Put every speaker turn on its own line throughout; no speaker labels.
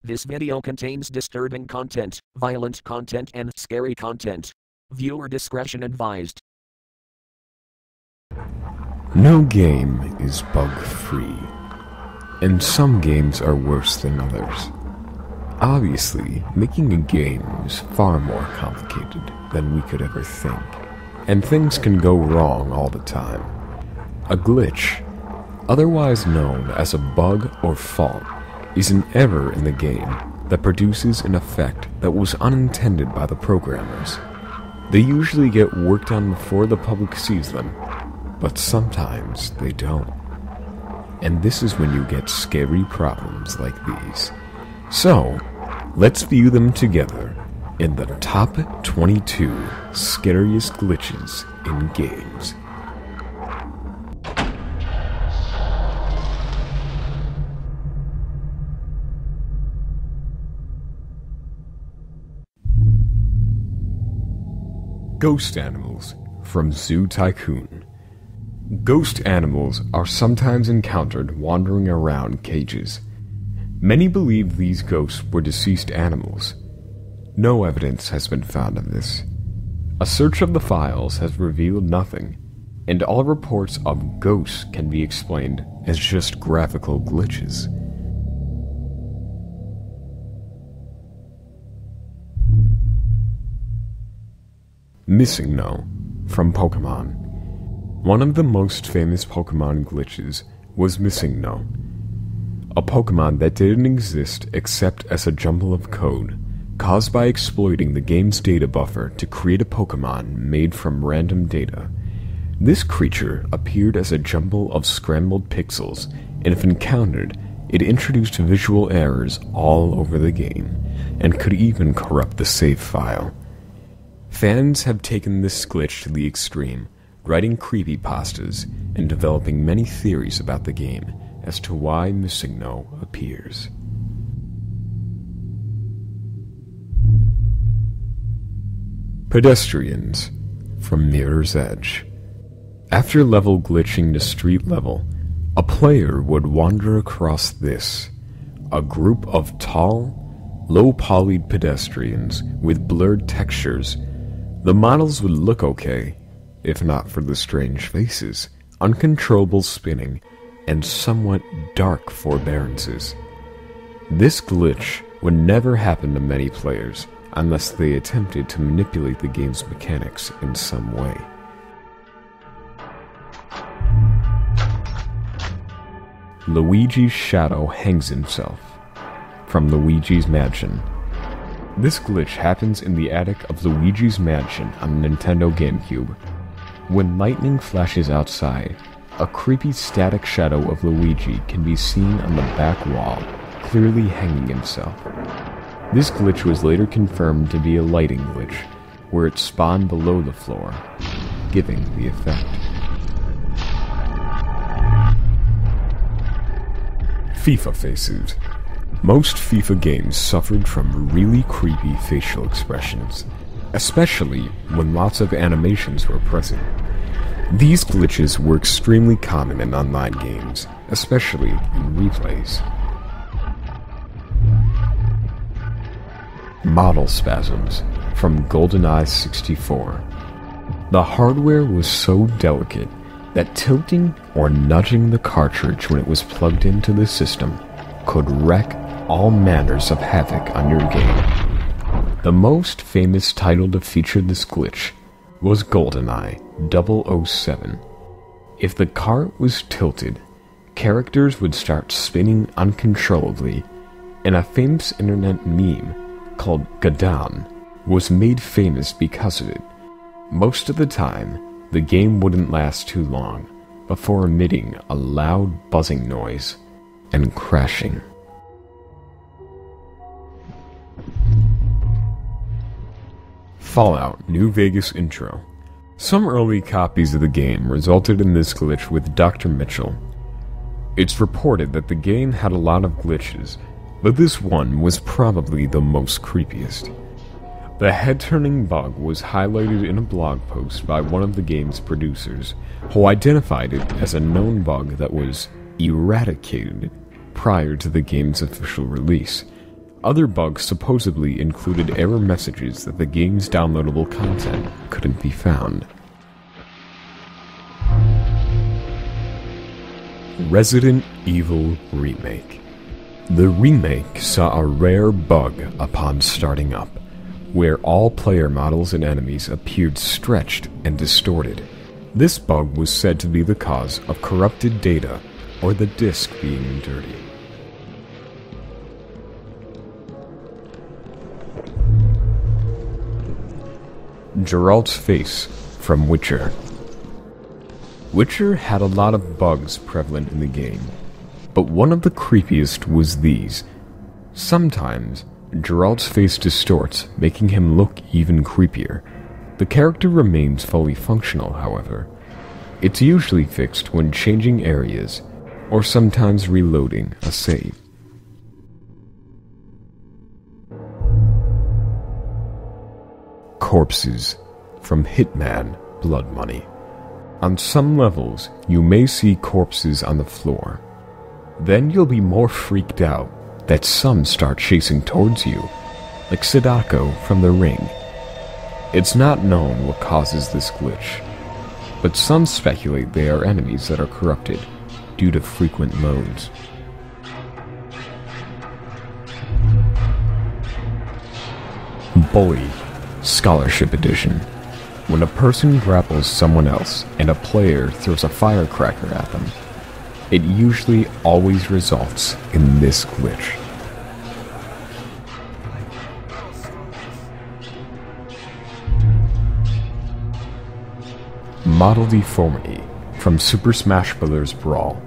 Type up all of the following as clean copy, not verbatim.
This video contains disturbing content, violent content, and scary content. Viewer discretion advised.
No game is bug-free, and some games are worse than others. Obviously, making a game is far more complicated than we could ever think, and things can go wrong all the time. A glitch, otherwise known as a bug or fault, is an error in the game that produces an effect that was unintended by the programmers. They usually get worked on before the public sees them, but sometimes they don't. And this is when you get scary problems like these. So, let's view them together in the top 22 scariest glitches in games. Ghost animals from Zoo Tycoon. Ghost animals are sometimes encountered wandering around cages. Many believe these ghosts were deceased animals. No evidence has been found of this. A search of the files has revealed nothing, and all reports of ghosts can be explained as just graphical glitches. MissingNo from Pokemon. One of the most famous Pokemon glitches was MissingNo, a Pokemon that didn't exist except as a jumble of code, caused by exploiting the game's data buffer to create a Pokemon made from random data. This creature appeared as a jumble of scrambled pixels, and if encountered, it introduced visual errors all over the game, and could even corrupt the save file. Fans have taken this glitch to the extreme, writing creepypastas and developing many theories about the game as to why MissingNo appears. Pedestrians from Mirror's Edge. After level glitching to street level, a player would wander across this, a group of tall, low-polyed pedestrians with blurred textures. The models would look okay, if not for the strange faces, uncontrollable spinning, and somewhat dark forbearances. This glitch would never happen to many players unless they attempted to manipulate the game's mechanics in some way. Luigi's shadow hangs himself from Luigi's Mansion. This glitch happens in the attic of Luigi's Mansion on the Nintendo GameCube. When lightning flashes outside, a creepy static shadow of Luigi can be seen on the back wall, clearly hanging himself. This glitch was later confirmed to be a lighting glitch, where it spawned below the floor, giving the effect. FIFA faces. Most FIFA games suffered from really creepy facial expressions, especially when lots of animations were present. These glitches were extremely common in online games, especially in replays. Model spasms from GoldenEye 64. The hardware was so delicate that tilting or nudging the cartridge when it was plugged into the system could wreak all manners of havoc on your game. The most famous title to feature this glitch was GoldenEye 007. If the cart was tilted, characters would start spinning uncontrollably, and a famous internet meme called Gadan was made famous because of it. Most of the time, the game wouldn't last too long before emitting a loud buzzing noise and crashing. Fallout New Vegas intro. Some early copies of the game resulted in this glitch with Dr. Mitchell. It's reported that the game had a lot of glitches, but this one was probably the most creepiest. The head-turning bug was highlighted in a blog post by one of the game's producers, who identified it as a known bug that was eradicated prior to the game's official release. Other bugs supposedly included error messages that the game's downloadable content couldn't be found. Resident Evil Remake. The remake saw a rare bug upon starting up, where all player models and enemies appeared stretched and distorted. This bug was said to be the cause of corrupted data or the disk being dirty. Geralt's face from Witcher. Witcher had a lot of bugs prevalent in the game, but one of the creepiest was these. Sometimes, Geralt's face distorts, making him look even creepier. The character remains fully functional, however. It's usually fixed when changing areas, or sometimes reloading a save. Corpses from Hitman Blood Money. On some levels, you may see corpses on the floor. Then you'll be more freaked out that some start chasing towards you, like Sadako from The Ring. It's not known what causes this glitch, but some speculate they are enemies that are corrupted due to frequent loads. Bully Scholarship Edition. When a person grapples someone else and a player throws a firecracker at them, it usually always results in this glitch. Model Deformity from Super Smash Bros. Brawl.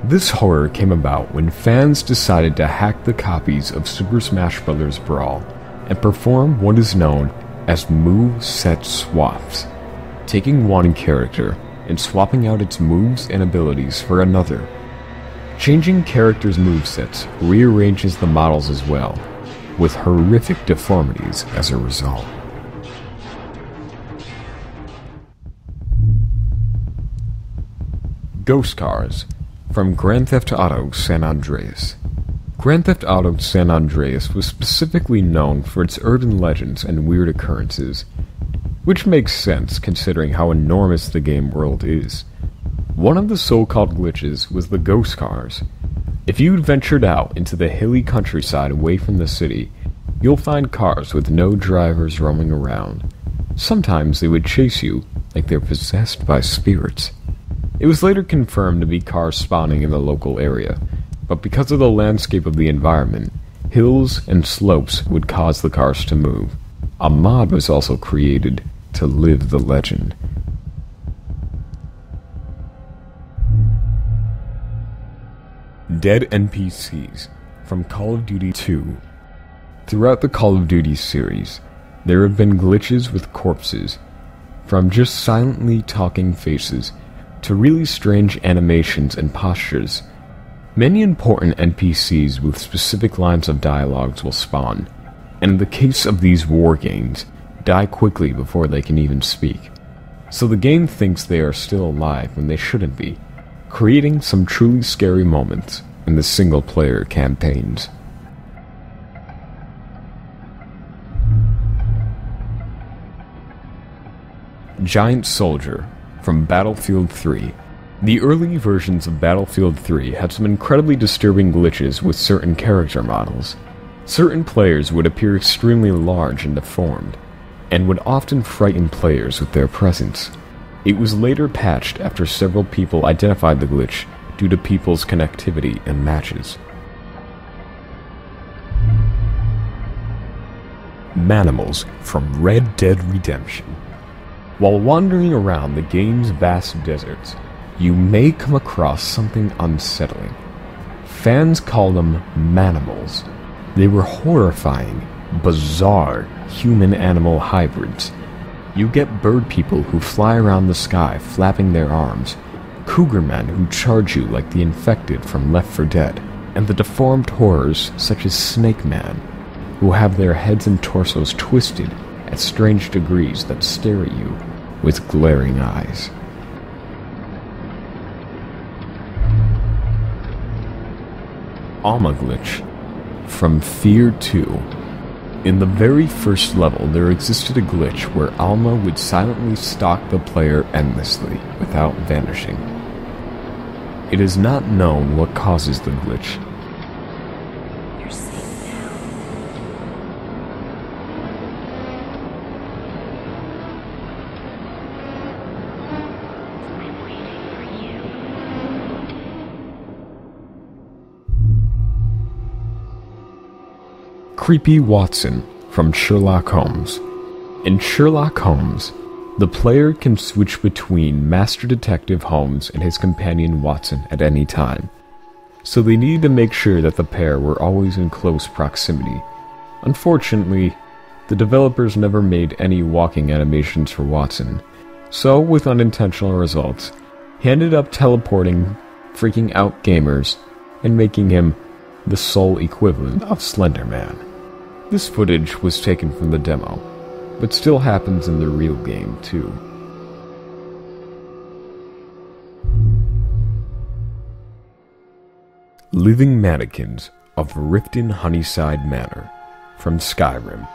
This horror came about when fans decided to hack the copies of Super Smash Bros. Brawl and perform what is known as move set swaps, taking one character and swapping out its moves and abilities for another. Changing characters' movesets rearranges the models as well, with horrific deformities as a result. Ghost Cars from Grand Theft Auto San Andreas. Grand Theft Auto San Andreas was specifically known for its urban legends and weird occurrences, which makes sense considering how enormous the game world is. One of the so-called glitches was the ghost cars. If you ventured out into the hilly countryside away from the city, you'll find cars with no drivers roaming around. Sometimes they would chase you like they're possessed by spirits. It was later confirmed to be cars spawning in the local area, but because of the landscape of the environment, hills and slopes would cause the cars to move. A mod was also created to live the legend. Dead NPCs from Call of Duty 2. Throughout the Call of Duty series, there have been glitches with corpses, from just silently talking faces to really strange animations and postures. Many important NPCs with specific lines of dialogues will spawn, and in the case of these war games, die quickly before they can even speak. So the game thinks they are still alive when they shouldn't be, creating some truly scary moments in the single-player campaigns. Giant Soldier from Battlefield 3. The early versions of Battlefield 3 had some incredibly disturbing glitches with certain character models. Certain players would appear extremely large and deformed, and would often frighten players with their presence. It was later patched after several people identified the glitch due to people's connectivity in matches. Manimals from Red Dead Redemption. While wandering around the game's vast deserts, you may come across something unsettling. Fans call them manimals. They were horrifying, bizarre human-animal hybrids. You get bird people who fly around the sky flapping their arms, cougar men who charge you like the infected from Left 4 Dead, and the deformed horrors such as Snake Man, who have their heads and torsos twisted at strange degrees that stare at you with glaring eyes. Alma Glitch from Fear 2. In the very first level, there existed a glitch where Alma would silently stalk the player endlessly without vanishing. It is not known what causes the glitch.
You're safe now. I'm waiting for you.
Creepy Watson from Sherlock Holmes. In Sherlock Holmes, the player can switch between Master Detective Holmes and his companion Watson at any time, so they needed to make sure that the pair were always in close proximity. Unfortunately, the developers never made any walking animations for Watson, so with unintentional results, he ended up teleporting, freaking out gamers, and making him the sole equivalent of Slender Man. This footage was taken from the demo, but still happens in the real game too. Living Mannequins of Riften Honeyside Manor from Skyrim.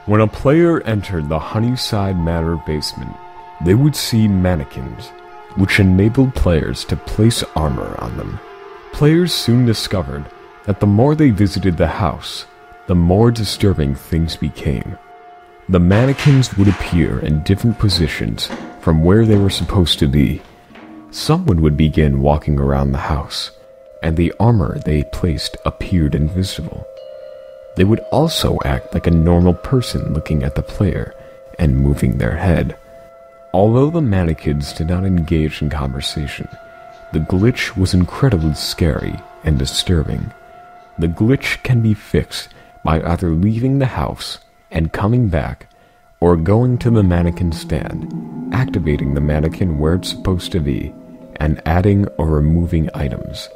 When a player entered the Honeyside Manor basement, they would see mannequins, which enabled players to place armor on them. Players soon discovered that the more they visited the house, the more disturbing things became. The mannequins would appear in different positions from where they were supposed to be. Someone would begin walking around the house, and the armor they placed appeared invisible. They would also act like a normal person looking at the player and moving their head. Although the mannequins did not engage in conversation, the glitch was incredibly scary and disturbing. The glitch can be fixed by either leaving the house and coming back, or going to the mannequin stand, activating the mannequin where it's supposed to be, and adding or removing items.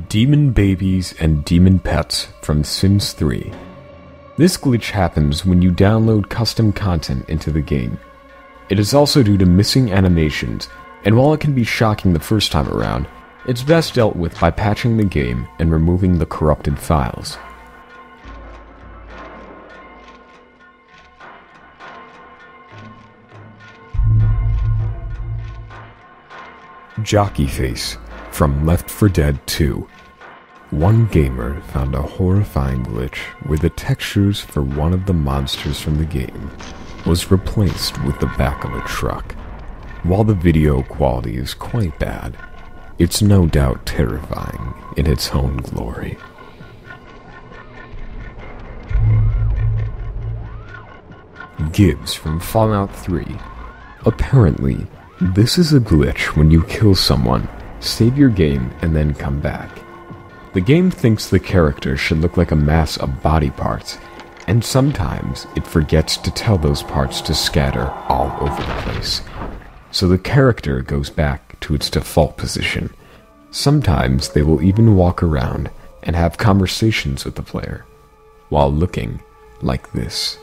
Demon Babies and Demon Pets from Sims 3. This glitch happens when you download custom content into the game. It is also due to missing animations, and while it can be shocking the first time around, it's best dealt with by patching the game and removing the corrupted files. Jockey Face from Left 4 Dead 2. One gamer found a horrifying glitch where the textures for one of the monsters from the game was replaced with the back of a truck. While the video quality is quite bad, it's no doubt terrifying in its own glory. Gibbs from Fallout 3. Apparently, this is a glitch when you kill someone, save your game, and then come back. The game thinks the character should look like a mass of body parts, and sometimes it forgets to tell those parts to scatter all over the place. So the character goes back to its default position. Sometimes they will even walk around and have conversations with the player, while looking like this.